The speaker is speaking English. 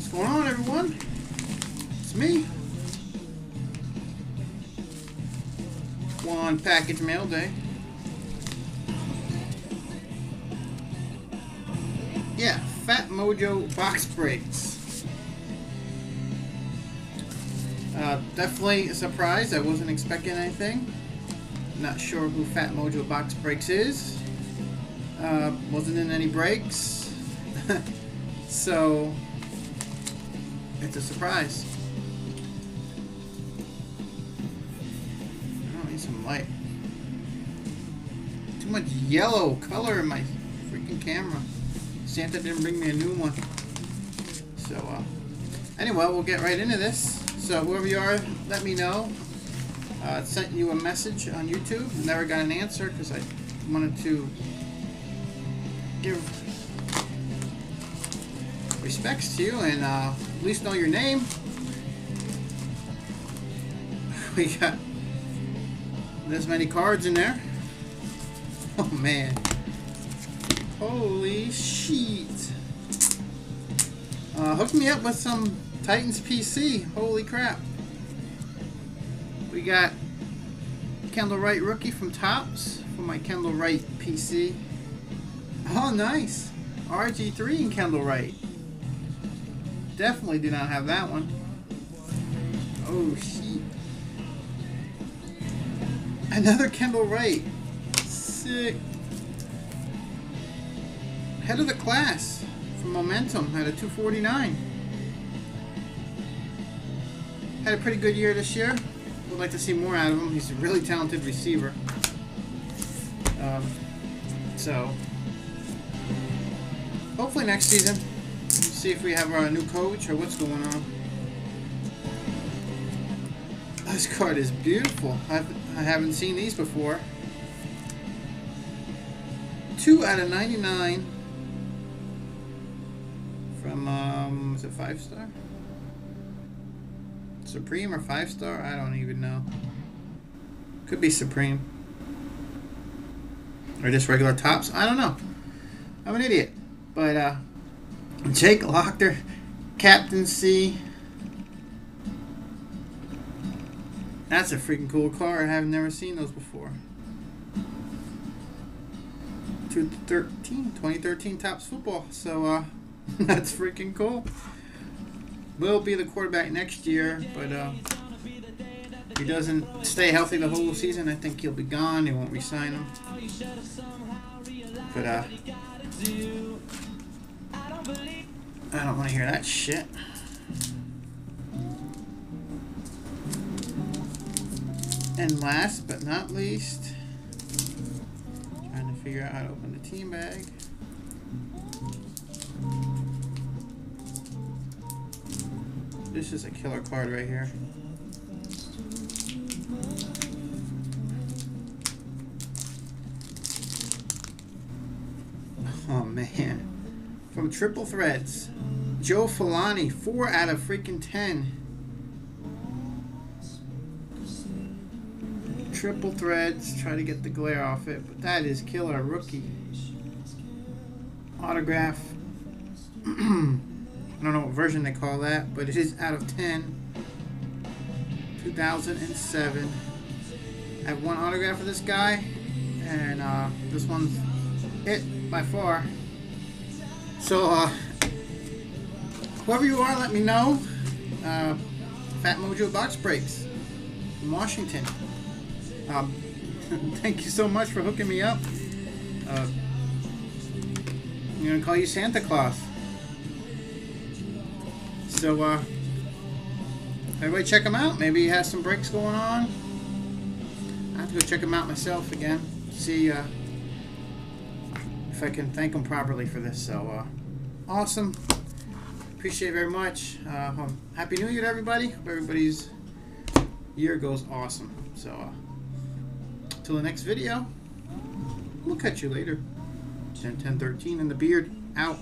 What's going on, everyone? It's me. One package mail day. Yeah, Phat Mojo box breaks. Definitely a surprise. I wasn't expecting anything. Not sure who Phat Mojo box breaks is. Wasn't in any breaks. So it's a surprise. I need some light. Too much yellow color in my freaking camera. Santa didn't bring me a new one. So anyway, we'll get right into this. So whoever you are, let me know. Sent you a message on YouTube. Never got an answer because I wanted to give respects to you and at least know your name. We got this many cards in there. Oh man. Holy shit. Hook me up with some Titans PC. Holy crap. We got Kendall Wright rookie from Topps for my Kendall Wright PC. Oh nice. RG3 and Kendall Wright. Definitely do not have that one. Oh shit. Another Kendall Wright. Sick. Head of the class from Momentum at a 249. Had a pretty good year this year. Would like to see more out of him. He's a really talented receiver. So hopefully next season, see if we have our new coach or what's going on. This card is beautiful. I haven't seen these before. 2 out of 99 from is it 5-star? Supreme or 5-star? I don't even know. Could be Supreme. Or just regular Topps. I don't know. I'm an idiot. But Jake Lochter, Captaincy. That's a freaking cool card. I have never seen those before. 2013 Topps football. So that's freaking cool. Will be the quarterback next year, but if he doesn't stay healthy the whole season, I think he'll be gone. They won't re-sign him. But I don't want to hear that shit. And last but not least, trying to figure out how to open the team bag. This is a killer card right here. Oh man. From Triple Threads, Joe Falani, 4 out of freaking 10. Triple Threads, try to get the glare off it, but that is killer rookie. Autograph. I don't know what version they call that, but it is out of 10. 2007. I have one autograph for this guy, and this one's it by far. So, whoever you are, let me know. Phat Mojo box breaks from Washington. Thank you so much for hooking me up. I'm gonna call you Santa Claus. So, everybody check him out. Maybe he has some breaks going on. I have to go check him out myself again. See if I can thank him properly for this. So, awesome. Appreciate it very much. Happy New Year to everybody. Hope everybody's year goes awesome. So, till the next video, we'll catch you later. 10-10-13 and the beard out.